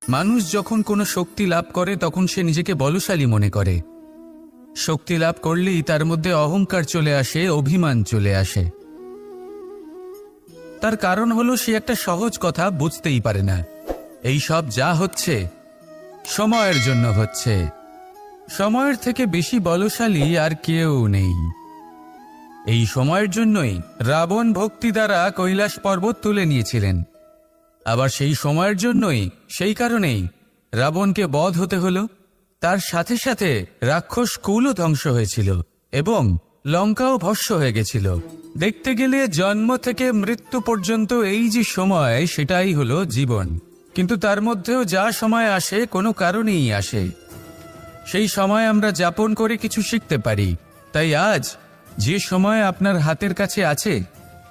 মানুষ যখন কোনো শক্তি লাভ করে তখন সে নিজেকে বলশালী মনে করে। শক্তি লাভ করলেই তার মধ্যে অহংকার চলে আসে, অভিমান চলে আসে। তার কারণ হলো সে একটা সহজ কথা বুঝতেই পারে না। এই সব যা হচ্ছে সময়ের জন্য হচ্ছে। সময়ের থেকে বেশি বলশালী আর কেউ নেই। এই সময়ের জন্যই রাবণ ভক্তি দ্বারা কৈলাস পর্বত তুলে নিয়েছিলেন। আবার সেই সময়ের জন্যই, সেই কারণেই রাবণকে বধ হতে হলো। তার সাথে সাথে রাক্ষস কুলও ধ্বংস হয়েছিল এবং লঙ্কাও ভস্ম হয়ে গেছিল। দেখতে গেলে জন্ম থেকে মৃত্যু পর্যন্ত এই যে সময়, সেটাই হলো জীবন। কিন্তু তার মধ্যেও যা সময় আসে কোনো কারণেই আসে। সেই সময় আমরা যাপন করে কিছু শিখতে পারি। তাই আজ যে সময় আপনার হাতের কাছে আছে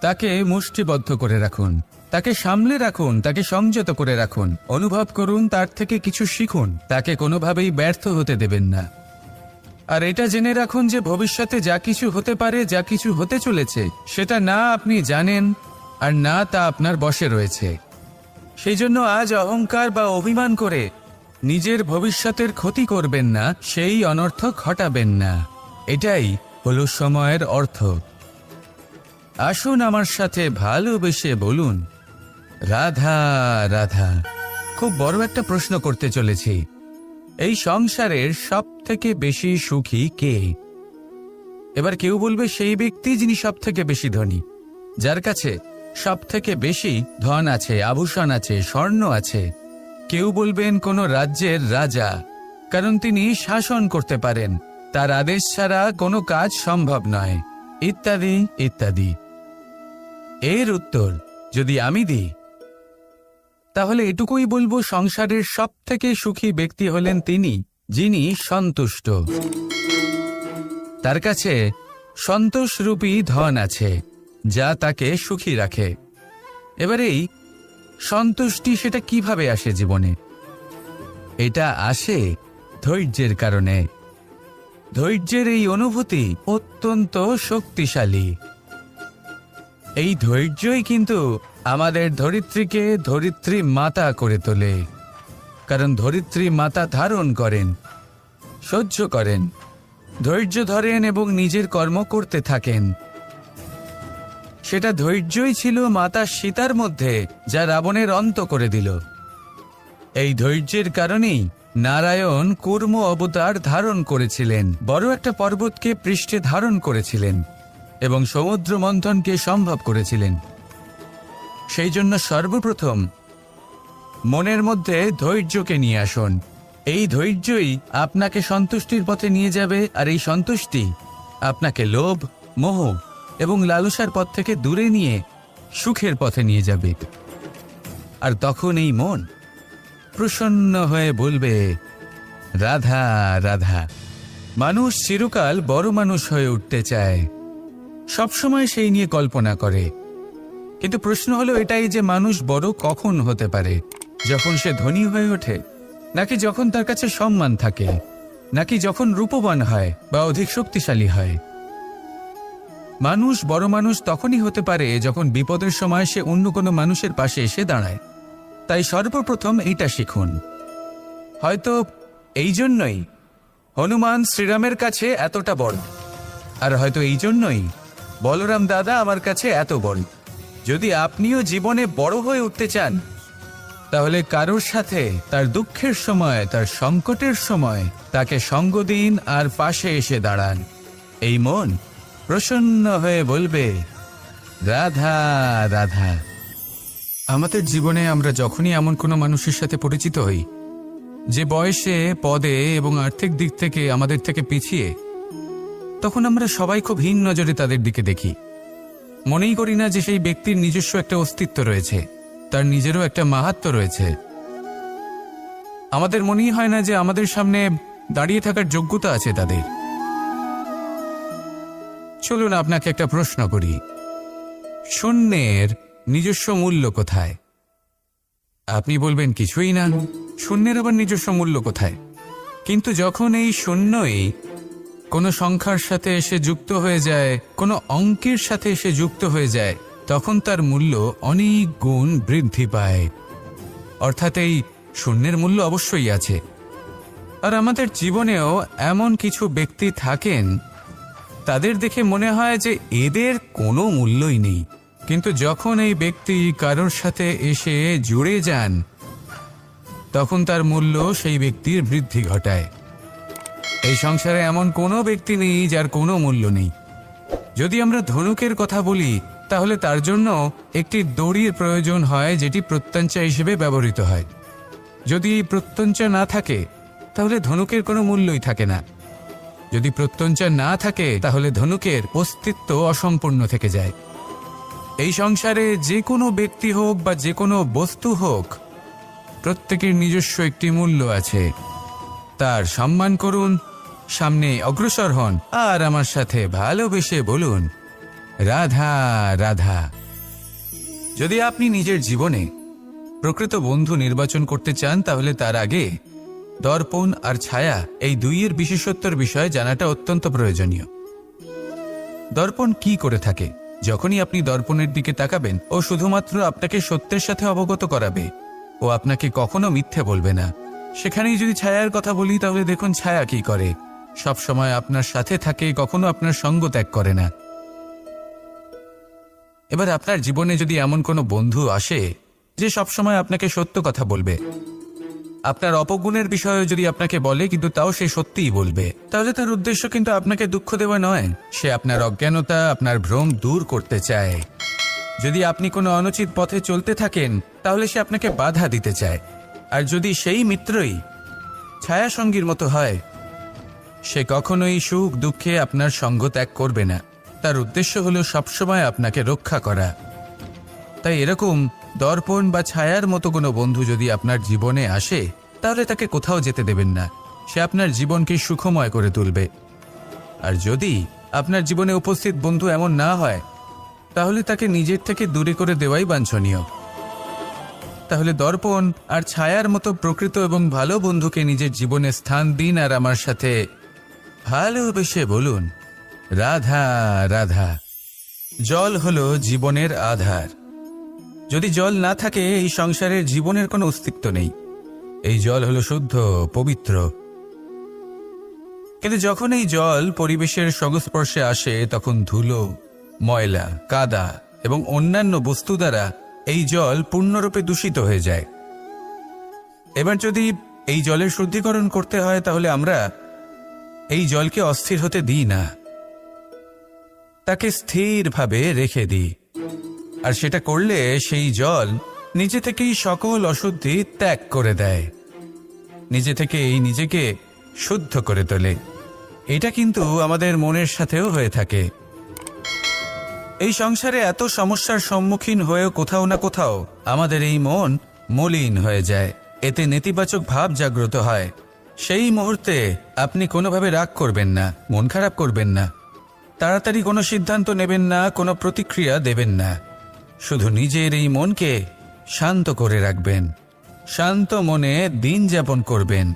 তাকে মুষ্টিবদ্ধ করে রাখুন, তাকে সামলে রাখুন, তাকে সংযত করে রাখুন, অনুভব করুন, তার থেকে কিছু শিখুন। তাকে কোনোভাবেই ব্যর্থ হতে দেবেন না। আর এটা জেনে রাখুন যে ভবিষ্যতে যা কিছু হতে পারে, যা কিছু হতে চলেছে, সেটা না আপনি জানেন আর না তা আপনার বশে রয়েছে। সেই জন্য আজ অহংকার বা অভিমান করে নিজের ভবিষ্যতের ক্ষতি করবেন না, সেই অনর্থ ঘটাবেন না। এটাই হলো সময়ের অর্থ। আসুন আমার সাথে ভালোবেসে বলুন, রাধা রাধা। খুব বড় একটা প্রশ্ন করতে চলেছি। এই সংসারের সব থেকে বেশি সুখী কে? এবার কেউ বলবে সেই ব্যক্তি যিনি সব থেকে বেশি ধনী, যার কাছে সব থেকে বেশি ধন আছে, আভূষণ আছে, স্বর্ণ আছে। কেউ বলবেন কোনো রাজ্যের রাজা, কারণ তিনি শাসন করতে পারেন, তার আদেশ ছাড়া কোনো কাজ সম্ভব নয়, ইত্যাদি ইত্যাদি। এর উত্তর যদি আমি দিই তাহলে এটুকুই বলবো, সংসারের সব থেকে সুখী ব্যক্তি হলেন তিনি যিনি সন্তুষ্ট। তার কাছে সন্তোষরূপী ধন আছে যা তাকে সুখী রাখে। এবার এই সন্তুষ্টি সেটা কিভাবে আসে জীবনে? এটা আসে ধৈর্যের কারণে। ধৈর্যের এই অনুভূতি অত্যন্ত শক্তিশালী। এই ধৈর্যই কিন্তু আমাদের ধরিত্রীকে ধরিত্রী মাতা করে তোলে। কারণ ধরিত্রী মাতা ধারণ করেন, সহ্য করেন, ধৈর্য ধরেন এবং নিজের কর্ম করতে থাকেন। সেটা ধৈর্যই ছিল মাতা সীতার মধ্যে, যা রাবণের অন্ত করে দিল। এই ধৈর্যের কারণেই নারায়ণ কূর্ম অবতার ধারণ করেছিলেন, বড় একটা পর্বতকে পৃষ্ঠে ধারণ করেছিলেন এবং সমুদ্র মন্থনকে সম্ভব করেছিলেন। সেই জন্য সর্বপ্রথম মনের মধ্যে ধৈর্যকে নিয়ে আসুন। এই ধৈর্যই আপনাকে সন্তুষ্টির পথে নিয়ে যাবে, আর এই সন্তুষ্টি আপনাকে লোভ, মোহ এবং লালসার পথ থেকে দূরে নিয়ে সুখের পথে নিয়ে যাবে। আর তখন এই মন প্রসন্ন হয়ে বলবে, রাধা রাধা। মানুষ চিরকাল বড় মানুষ হয়ে উঠতে চায়, সবসময় সেই নিয়ে কল্পনা করে। কিন্তু প্রশ্ন হলো এটাই যে মানুষ বড় কখন হতে পারে? যখন সে ধনী হয়ে ওঠে, নাকি যখন তার কাছে সম্মান থাকে, নাকি যখন রূপবান হয় বা অধিক শক্তিশালী হয়? মানুষ বড় মানুষ তখনই হতে পারে যখন বিপদের সময় সে অন্য কোনো মানুষের পাশে এসে দাঁড়ায়। তাই সর্বপ্রথম এইটা শিখুন। হয়তো এই জন্যই হনুমান শ্রীরামের কাছে এতটা বড়, আর হয়তো এই জন্যই বলরাম দাদা আমার কাছে এত বড়। যদি আপনিও জীবনে বড় হয়ে উঠতে চান, তাহলে কারোর সাথে তার দুঃখের সময়, তার সংকটের সময় তাকে সঙ্গ দিন আর পাশে এসে দাঁড়ান। এই মন প্রসন্ন হয়ে বলবে, রাধা রাধা। আমাদের জীবনে আমরা যখনই এমন কোনো মানুষের সাথে পরিচিত হই যে বয়সে, পদে এবং আর্থিক দিক থেকে আমাদের থেকে পিছিয়ে, তখন আমরা সবাই খুব হীন নজরে তাদের দিকে দেখি। মনেই করি না যে সেই ব্যক্তির নিজস্ব একটা অস্তিত্ব রয়েছে, তার নিজেরও একটা মাহাত্ম্য রয়েছে। আমাদের মনেই হয় না যে আমাদের সামনে দাঁড়িয়ে থাকার যোগ্যতা আছে তাদের। চলুন আপনাকে একটা প্রশ্ন করি, শূন্যের নিজস্ব মূল্য কোথায়? আপনি বলবেন কিছুই না। শূন্যের আবার নিজস্ব মূল্য কোথায়? কিন্তু যখন এই শূন্যই কোনো সংখ্যার সাথে এসে যুক্ত হয়ে যায়, কোনো অঙ্কের সাথে এসে যুক্ত হয়ে যায়, তখন তার মূল্য অনেক গুণ বৃদ্ধি পায়। অর্থাৎ এই শূন্যের মূল্য অবশ্যই আছে। আর আমাদের জীবনেও এমন কিছু ব্যক্তি থাকেন, তাদের দেখে মনে হয় যে এদের কোনো মূল্যই নেই, কিন্তু যখন এই ব্যক্তি কারোর সাথে এসে জুড়ে যান তখন তার মূল্য সেই ব্যক্তির বৃদ্ধি ঘটায়। এই সংসারে এমন কোনো ব্যক্তি নেই যার কোনো মূল্য নেই। যদি আমরা ধনুকের কথা বলি তাহলে তার জন্য একটি দড়ির প্রয়োজন হয়, যেটি প্রত্যঞ্চা হিসেবে ব্যবহৃত হয়। যদি এই প্রত্যঞ্চা না থাকে তাহলে ধনুকের কোনো মূল্যই থাকে না। যদি প্রত্যঞ্চা না থাকে তাহলে ধনুকের অস্তিত্ব অসম্পূর্ণ থেকে যায়। এই সংসারে যে কোনো ব্যক্তি হোক বা যে কোনো বস্তু হোক, প্রত্যেকের নিজস্ব একটি মূল্য আছে। তার সম্মান করুন, সামনে অগ্রসর হন, আর আমার সাথে ভালোবেসে বলুন রাধা রাধা। যদি আপনি নিজের জীবনে প্রকৃত বন্ধু নির্বাচন করতে চান তাহলে তার আগে দর্পণ আর ছায়া এই দুইয়ের বিশেষত্বর বিষয়ে জানাটা অত্যন্ত প্রয়োজনীয়। দর্পণ কি করে থাকে? যখনই আপনি দর্পণের দিকে তাকাবেন ও শুধুমাত্র আপনাকে সত্যের সাথে অবগত করাবে, ও আপনাকে কখনো মিথ্যে বলবে না। সেখানেই যদি ছায়ার কথা বলি তাহলে দেখুন ছায়া কি করে, সব সময় আপনার সাথে থাকে, কখনো আপনার সঙ্গ ত্যাগ করে না। এবার আপনার জীবনে যদি এমন কোনো বন্ধু আসে যে সবসময় আপনাকে সত্য কথা বলবে, আপনার অপগুণের বিষয়ে যদি আপনাকে বলে কিন্তু তাও সে সত্যিই বলবে, তাহলে তার উদ্দেশ্য কিন্তু আপনাকে দুঃখ দেওয়া নয়, সে আপনার অজ্ঞানতা, আপনার ভ্রম দূর করতে চায়। যদি আপনি কোনো অনুচিত পথে চলতে থাকেন তাহলে সে আপনাকে বাধা দিতে চায়। আর যদি সেই মিত্রই ছায়া সঙ্গীর মতো হয়, সে কখনোই সুখ দুঃখে আপনার সঙ্গ ত্যাগ করবে না। তার উদ্দেশ্য হলো সবসময় আপনাকে রক্ষা করা। তাই এরকম দর্পণ বা ছায়ার মতো কোনো বন্ধু যদি আপনার জীবনে আসে তাহলে তাকে কোথাও যেতে দেবেন না। সে আপনার জীবনকে সুখময় করে তুলবে। আর যদি আপনার জীবনে উপস্থিত বন্ধু এমন না হয় তাহলে তাকে নিজের থেকে দূরে করে দেওয়াই বাঞ্ছনীয়। তাহলে দর্পণ আর ছায়ার মতো প্রকৃত এবং ভালো বন্ধুকে নিজের জীবনে স্থান দিন, আর আমার সাথে ভালোবেসে বলুন রাধা রাধা। জল হলো জীবনের আধার। যদি জল না থাকে এই সংসারের জীবনের কোনো অস্তিত্ব নেই। এই জল হলো শুদ্ধ, পবিত্র। কিন্তু যখন এই জল পরিবেশের সংস্পর্শে আসে তখন ধুলো, ময়লা, কাদা এবং অন্যান্য বস্তু দ্বারা এই জল পূর্ণরূপে দূষিত হয়ে যায়। এবার যদি এই জলের শুদ্ধিকরণ করতে হয় তাহলে আমরা এই জলকে অস্থির হতে দিই না, তাকে স্থিরভাবে রেখে দিই। আর সেটা করলে সেই জল নিজে থেকেই সকল অশুদ্ধি ত্যাগ করে দেয়, নিজে থেকেই নিজেকে শুদ্ধ করে তোলে। এটা কিন্তু আমাদের মনের সাথেও হয়ে থাকে। এই সংসারে এত সমস্যার সম্মুখীন হয়েও কোথাও না কোথাও আমাদের এই মন মলিন হয়ে যায়, এতে নেতিবাচক ভাব জাগ্রত হয়। সেই মুহূর্তে আপনি কোনোভাবে রাগ করবেন না, মন খারাপ করবেন না, তাড়াতাড়ি কোনো সিদ্ধান্ত নেবেন না, কোনো প্রতিক্রিয়া দেবেন না। শুধু নিজের এই মনকে শান্ত করে রাখবেন, শান্ত মনে দিন যাপন করবেন।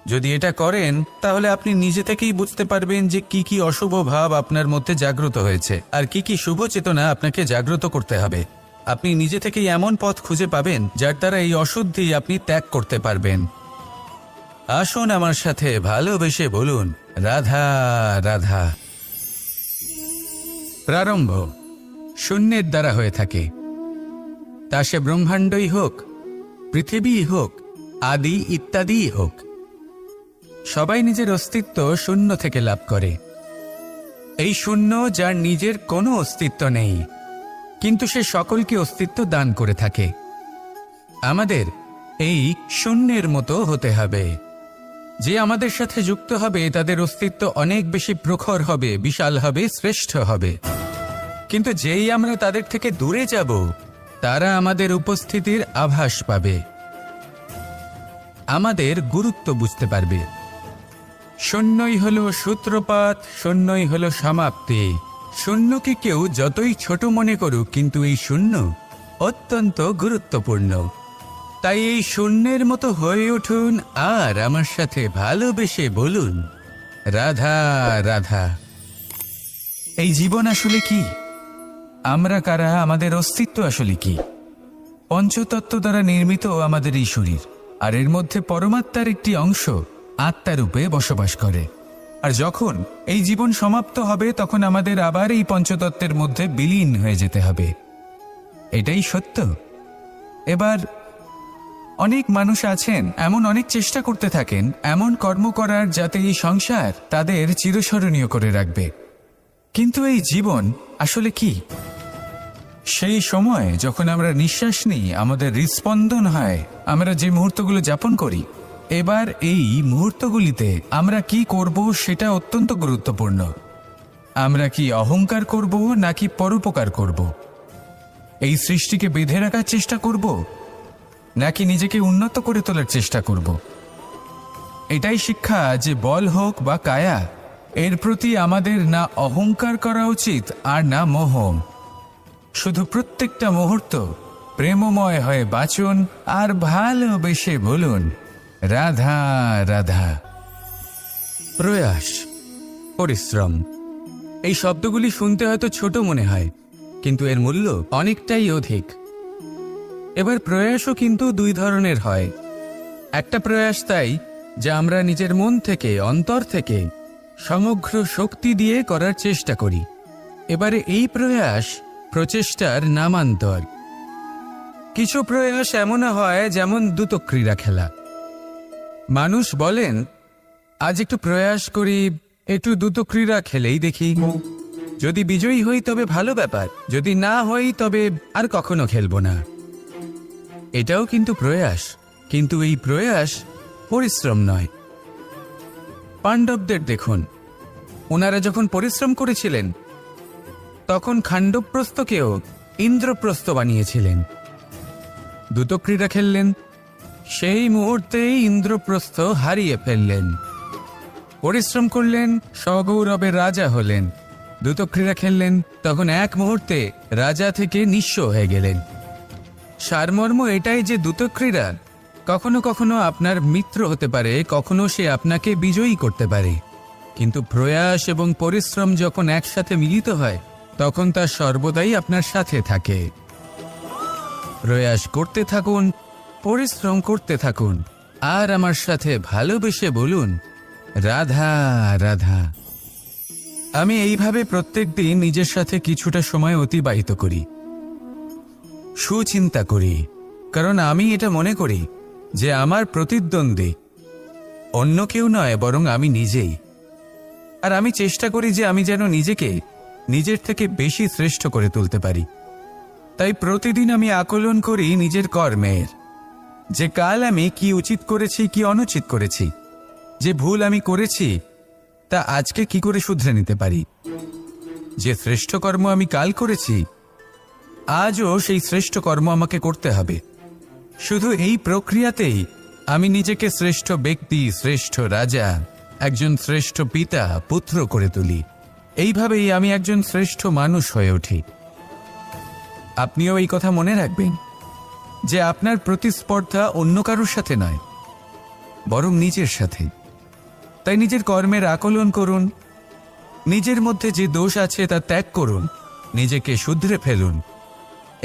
যদি এটা করেন তাহলে আপনি নিজে থেকেই বুঝতে পারবেন যে কি কি অশুভ ভাব আপনার মধ্যে জাগ্রত হয়েছে আর কি কি শুভ চেতনা আপনাকে জাগ্রত করতে হবে। আপনি নিজে থেকেই এমন পথ খুঁজে পাবেন যার দ্বারা এই অশুদ্ধি আপনি ত্যাগ করতে পারবেন। আসুন আমার সাথে ভালোবেসে বলুন রাধা রাধা। প্রারম্ভ শূন্যের দ্বারা হয়ে থাকে, তা সে ব্রহ্মাণ্ডই হোক, পৃথিবীই হোক, আদি ইত্যাদিই হোক। সবাই নিজের অস্তিত্ব শূন্য থেকে লাভ করে। এই শূন্য যার নিজের কোনো অস্তিত্ব নেই, কিন্তু সে সকলকে অস্তিত্ব দান করে থাকে। আমাদের এই শূন্যের মতো হতে হবে। যে আমাদের সাথে যুক্ত হবে তাদের অস্তিত্ব অনেক বেশি প্রখর হবে, বিশাল হবে, শ্রেষ্ঠ হবে। কিন্তু যেই আমরা তাদের থেকে দূরে যাব তারা আমাদের উপস্থিতির আভাস পাবে, আমাদের গুরুত্ব বুঝতে পারবে। শূন্যই হলো সূত্রপাত, শূন্যই হলো সমাপ্তি। শূন্যকে কেউ যতই ছোট মনে করুক কিন্তু এই শূন্য অত্যন্ত গুরুত্বপূর্ণ। তাই এই শূন্যের মতো হয়ে উঠুন আর আমার সাথে ভালোবেসে বলুন রাধা রাধা। এই জীবন আসলে কি? আমরা কারা? আমাদের অস্তিত্ব আসলে কি? পঞ্চতত্ত্ব দ্বারা নির্মিত আমাদের এই শরীর। আর এর মধ্যে পরমাত্মার একটি অংশ আত্মারূপে বসবাস করে। আর যখন এই জীবন সমাপ্ত হবে তখন আমাদের আবার এই পঞ্চতত্ত্বের মধ্যে বিলীন হয়ে যেতে হবে। এটাই সত্য। এবার অনেক মানুষ আছেন এমন অনেক চেষ্টা করতে থাকেন এমন কর্ম করার যাতে এই সংসার তাদের চিরস্মরণীয় করে রাখবে। কিন্তু এই জীবন আসলে কি? সেই সময় যখন আমরা নিঃশ্বাস নিই, আমাদের হৃদস্পন্দন হয়, আমরা যে মুহূর্তগুলো যাপন করি, এবার এই মুহূর্তগুলিতে আমরা কি করব সেটা অত্যন্ত গুরুত্বপূর্ণ। আমরা কি অহংকার করব নাকি পরোপকার করব? এই সৃষ্টিকে বেঁধে রাখার চেষ্টা করব নাকি নিজেকে উন্নত করে তোলার চেষ্টা করব? এটাই শিক্ষা যে বল হোক বা কায়া, এর প্রতি আমাদের না অহংকার করা উচিত আর না মোহ। শুধু প্রত্যেকটা মুহূর্ত প্রেমময় হয়ে বাঁচুন আর ভালোবেসে বলুন রাধা রাধা। প্রয়াস, পরিশ্রম, এই শব্দগুলি শুনতে হয়তো ছোট মনে হয়, কিন্তু এর মূল্য অনেকটাই অধিক। এবার প্রয়াসও কিন্তু দুই ধরনের হয়। একটা প্রয়াস তাই যা আমরা নিজের মন থেকে, অন্তর থেকে সমগ্র শক্তি দিয়ে করার চেষ্টা করি। এবারে এই প্রয়াস প্রচেষ্টার নামান্তর। কিছু প্রয়াস এমন হয় যেমন দ্রুত ক্রীড়া খেলা। মানুষ বলেন আজ একটু প্রয়াস করি, একটু দ্রুত ক্রীড়া খেলেই দেখি, যদি বিজয়ী হই তবে ভালো ব্যাপার, যদি না হই তবে আর কখনো খেলবো না। এটাও কিন্তু প্রয়াস, কিন্তু এই প্রয়াস পরিশ্রম নয়। পাণ্ডবদের দেখুন, ওনারা যখন পরিশ্রম করেছিলেন তখন খাণ্ডবপ্রস্থকেও ইন্দ্রপ্রস্থ বানিয়েছিলেন। দ্রুত ক্রীড়া খেললেন, সেই মুহূর্তেই ইন্দ্রপ্রস্থ হারিয়ে ফেললেন। পরিশ্রম করলেন, সগৌরবের রাজা হলেন। দ্রুত ক্রীড়া খেললেন, তখন এক মুহূর্তে রাজা থেকে নিঃস্ব হয়ে গেলেন। সারমর্ম এটাই যে দ্রুত ক্রীড়া কখনো কখনো আপনার মিত্র হতে পারে, কখনো সে আপনাকে বিজয়ী করতে পারে, কিন্তু প্রয়াস এবং পরিশ্রম যখন একসাথে মিলিত হয় তখন তা সর্বদাই আপনার সাথে থাকে। প্রয়াস করতে থাকুন, পরিশ্রম করতে থাকুন, আর আমার সাথে ভালোবেসে বলুন রাধা রাধা। আমি এইভাবে প্রত্যেকদিন নিজের সাথে কিছুটা সময় অতিবাহিত করি, সুচিন্তা করি, কারণ আমি এটা মনে করি যে আমার প্রতিদ্বন্দ্বী অন্য কেউ নয় বরং আমি নিজেই। আর আমি চেষ্টা করি যে আমি যেন নিজেকে নিজের থেকে বেশি শ্রেষ্ঠ করে তুলতে পারি। তাই প্রতিদিন আমি আকলন করি নিজের কর্মের, যে কাল আমি কি উচিত করেছি, কি অনুচিত করেছি, যে ভুল আমি করেছি তা আজকে কি করে শুধরে নিতে পারি। যে শ্রেষ্ঠ কর্ম আমি কাল করেছি আজও সেই শ্রেষ্ঠ কর্ম আমাকে করতে হবে। শুধু এই প্রক্রিয়াতেই আমি নিজেকে শ্রেষ্ঠ ব্যক্তি, শ্রেষ্ঠ রাজা, একজন শ্রেষ্ঠ পিতা, পুত্র করে তুলি। এইভাবেই আমি একজন শ্রেষ্ঠ মানুষ হয়ে উঠি। আপনিও এই কথা মনে রাখবেন যে আপনার প্রতিস্পর্ধা অন্য কারোর সাথে নয় বরং নিজের সাথে। তাই নিজের কর্মের আকলন করুন, নিজের মধ্যে যে দোষ আছে তা ত্যাগ করুন, নিজেকে শুধরে ফেলুন।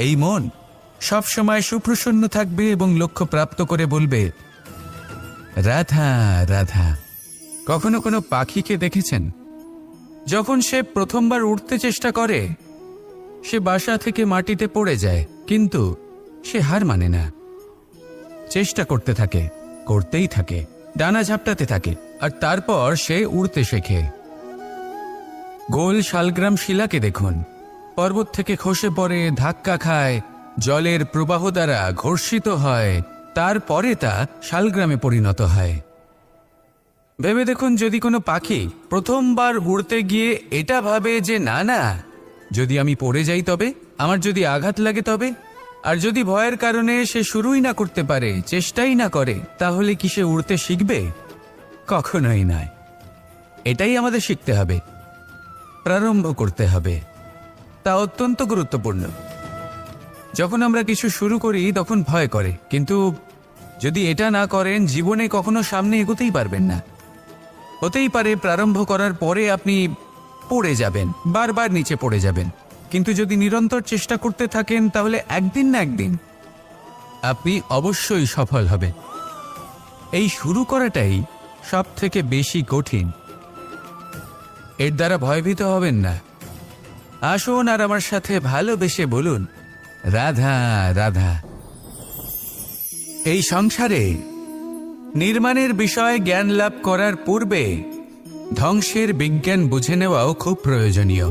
এই মন সবসময় সুপ্রসন্ন থাকবে এবং লক্ষ্য প্রাপ্ত করে বলবে রাধা রাধা। কখনো কোনো পাখিকে দেখেছেন যখন সে প্রথমবার উঠতে চেষ্টা করে সে বাসা থেকে মাটিতে পড়ে যায়, কিন্তু সে হার মানে না, চেষ্টা করতে থাকে, করতেই থাকে, ডানা ঝাপটাতে থাকে, আর তারপর সে উড়তে শেখে। গোল শালগ্রাম শিলাকে দেখুন, পর্বত থেকে খসে পড়ে, ধাক্কা খায়, জলের প্রবাহ দ্বারা ঘর্ষিত হয়, তারপরে তা শালগ্রামে পরিণত হয়। ভেবে দেখুন, যদি কোনো পাখি প্রথমবার উড়তে গিয়ে এটা ভাবে যে না না, যদি আমি পড়ে যাই তবে, আমার যদি আঘাত লাগে তবে, আর যদি ভয়ের কারণে সে শুরুই না করতে পারে, চেষ্টাই না করে, তাহলে কি সে উড়তে শিখবে? কখনোই নয়। এটাই আমাদের শিখতে হবে, প্রারম্ভ করতে হবে। তা অত্যন্ত গুরুত্বপূর্ণ। যখন আমরা কিছু শুরু করি তখন ভয় করে, কিন্তু যদি এটা না করেন জীবনে কখনো সামনে এগোতেই পারবেন না। হতেই পারে প্রারম্ভ করার পরে আপনি পড়ে যাবেন, বারবার নিচে পড়ে যাবেন, কিন্তু যদি নিরন্তর চেষ্টা করতে থাকেন তাহলে একদিন না একদিন আপনি অবশ্যই সফল হবেন। এই শুরু করাটাই সব থেকে বেশি কঠিন। এর দ্বারা ভয়ভীত হবেন না। আসুন আর আমার সাথে ভালোবেসে বলুন, রাধা রাধা। এই সংসারে নির্মাণের বিষয়ে জ্ঞান লাভ করার পূর্বে ধ্বংসের বিজ্ঞান বুঝে নেওয়াও খুব প্রয়োজনীয়।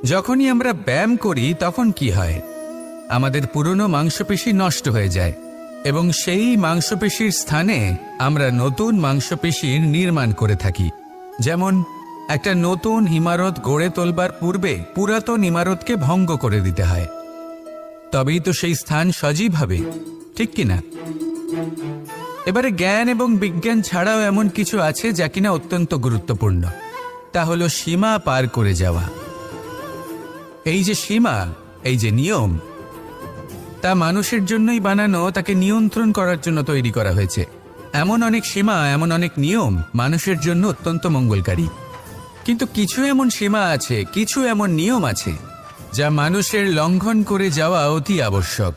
যখনই আমরা ব্যায়াম করি তখন কি হয়, আমাদের পুরনো মাংসপেশি নষ্ট হয়ে যায় এবং সেই মাংসপেশির স্থানে আমরা নতুন মাংসপেশির নির্মাণ করে থাকি। যেমন একটা নতুন ইমারত গড়ে তোলবার পূর্বে পুরাতন ইমারতকে ভঙ্গ করে দিতে হয়, তবেই তো সেই স্থান সজীব হবে, ঠিক কিনা? এবারে জ্ঞান এবং বিজ্ঞান ছাড়াও এমন কিছু আছে যা কিনা অত্যন্ত গুরুত্বপূর্ণ। তা হলো সীমা পার করে যাওয়া। এই যে সীমা, এই যে নিয়ম, তা মানুষের জন্যই বানানো, তাকে নিয়ন্ত্রণ করার জন্য তৈরি করা হয়েছে। এমন অনেক সীমা, এমন অনেক নিয়ম মানুষের জন্য অত্যন্ত মঙ্গলকারী। কিন্তু কিছু এমন সীমা আছে, কিছু এমন নিয়ম আছে যা মানুষের লঙ্ঘন করে যাওয়া অতি আবশ্যক।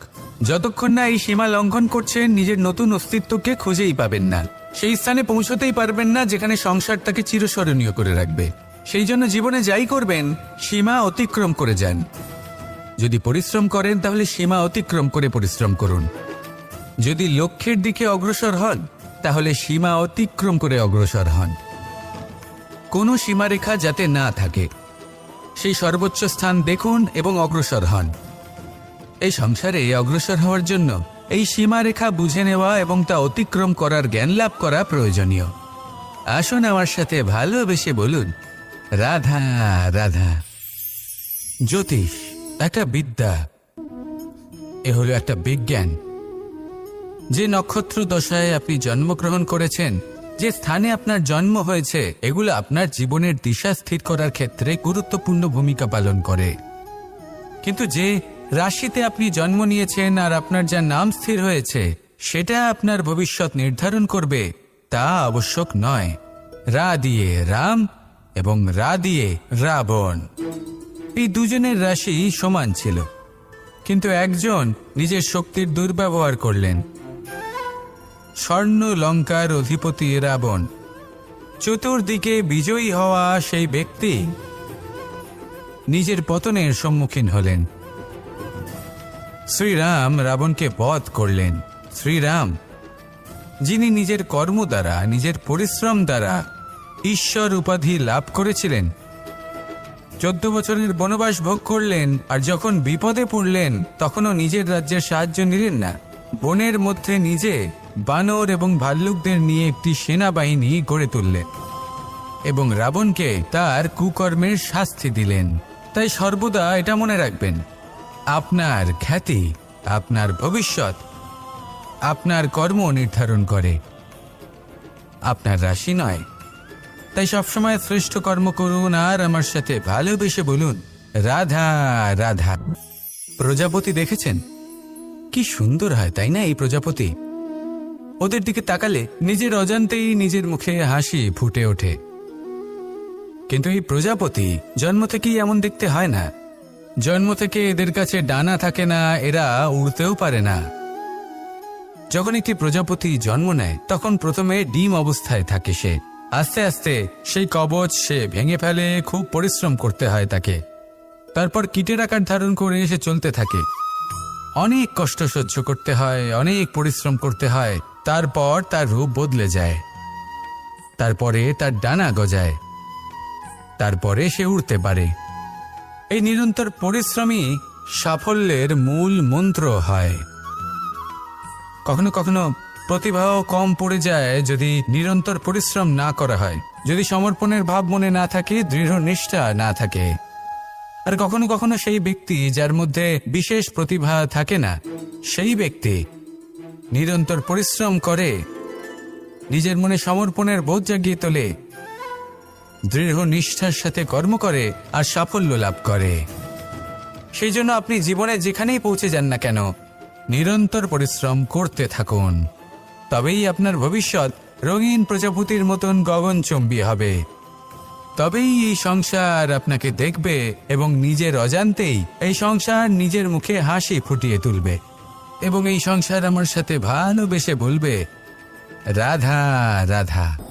যতক্ষণ না এই সীমা লঙ্ঘন করছেন, নিজের নতুন অস্তিত্বকে খুঁজেই পাবেন না, সেই স্থানে পৌঁছতেই পারবেন না যেখানে সংসার তাকে চিরস্মরণীয় করে রাখবে। সেই জন্য জীবনে যাই করবেন, সীমা অতিক্রম করে যান। যদি পরিশ্রম করেন তাহলে সীমা অতিক্রম করে পরিশ্রম করুন। যদি লক্ষ্যের দিকে অগ্রসর হন তাহলে সীমা অতিক্রম করে অগ্রসর হন। কোনো সীমারেখা যাতে না থাকে, সেই সর্বোচ্চ স্থান দেখুন এবং অগ্রসর হন। এই সংসারে অগ্রসর হওয়ার জন্য এই সীমারেখা বুঝে নেওয়া এবং তা অতিক্রম করার জ্ঞান লাভ করা প্রয়োজনীয়। আসুন আমার সাথে ভালোবেসে বলুন, রাধা রাধা। জ্যোতিষ একটা বিদ্যা, এ হলো একটা বিজ্ঞান। যে নক্ষত্র দশায় আপনি জন্মগ্রহণ করেছেন, যে স্থানে আপনার জন্ম হয়েছে, এগুলো আপনার জীবনের দিশা স্থির করার ক্ষেত্রে গুরুত্বপূর্ণ ভূমিকা পালন করে। কিন্তু যে রাশিতে আপনি জন্ম নিয়েছেন আর আপনার যা নাম স্থির হয়েছে, সেটা আপনার ভবিষ্যৎ নির্ধারণ করবে তা আবশ্যক নয়। রা দিয়ে রাম এবং রা দিয়ে রাবণ, এই দুজনের রাশি সমান ছিল, কিন্তু একজন নিজের শক্তির দুর্ব্যবহার করলেন। স্বর্ণ লঙ্কার অধিপতি রাবণ, চতুর্দিকে বিজয়ী হওয়া সেই ব্যক্তি নিজের পতনের সম্মুখীন হলেন। শ্রীরাম রাবণকে বধ করলেন। শ্রীরাম, যিনি নিজের কর্ম দ্বারা, নিজের পরিশ্রম দ্বারা ঈশ্বর উপাধি লাভ করেছিলেন, 14 বছরের বনবাস ভোগ করলেন, আর যখন বিপদে পড়লেন তখনও নিজের রাজ্যের সাহায্য নিলেন না। বনের মধ্যে নিজে বানর এবং ভাল্লুকদের নিয়ে একটি সেনাবাহিনী গড়ে তুললেন এবং রাবণকে তার কুকর্মের শাস্তি দিলেন। তাই সর্বদা এটা মনে রাখবেন, আপনার খ্যাতি, আপনার ভবিষ্যৎ আপনার কর্ম নির্ধারণ করে, আপনার রাশি নয়। তাই সবসময় শ্রেষ্ঠ কর্ম করুন আর আমার সাথে ভালোবেসে বলুন, রাধা রাধা। প্রজাপতি দেখেছেন কি সুন্দর হয়, তাই না? এই প্রজাপতি, ওদের দিকে তাকালে নিজের অজান্তেই নিজের মুখে হাসি ফুটে ওঠে। কিন্তু এই প্রজাপতি জন্ম থেকেই এমন দেখতে হয় না। জন্ম থেকে এদের কাছে ডানা থাকে না, এরা উড়তেও পারে না। যখন একটি প্রজাপতি জন্ম নেয় তখন প্রথমে ডিম অবস্থায় থাকে সে। আস্তে আস্তে সেই কবচ সে ভেঙে ফেলে, খুব পরিশ্রম করতে হয় তাকে। তারপর কীটের আকার ধারণ করে সে চলতে থাকে, অনেক কষ্ট সহ্য করতে হয়, অনেক পরিশ্রম করতে হয়। তারপর তার রূপ বদলে যায়, তারপরে তার ডানা গজায়, তারপরে সে উড়তে পারে। এই নিরন্তর পরিশ্রমই সাফল্যের মূল মন্ত্র হয়। কখনো কখনো প্রতিভাও কম পড়ে যায় যদি নিরন্তর পরিশ্রম না করা হয়, যদি সমর্পণের ভাব মনে না থাকে, দৃঢ় নিষ্ঠা না থাকে। আর কখনো কখনো সেই ব্যক্তি যার মধ্যে বিশেষ প্রতিভা থাকে না, সেই ব্যক্তি নিরন্তর পরিশ্রম করে, নিজের মনে সমর্পণের বোধ জাগিয়ে তোলে, দৃঢ় নিষ্ঠার সাথে কর্ম করে আর সাফল্য লাভ করে। সেই জন্য আপনি জীবনে যেখানেই পৌঁছে যান না কেন, নিরন্তর পরিশ্রম করতে থাকুন। তবেই আপনার ভবিষ্যৎ রঙিন প্রজাপতির মতন গগনচুম্বী হবে। তবেই এই সংসার আপনাকে দেখবে এবং নিজের অজান্তেই এই সংসার নিজের মুখে হাসি ফুটিয়ে তুলবে এবং এই সংসার আমার সাথে ভালোবেসে বলবে, রাধা রাধা।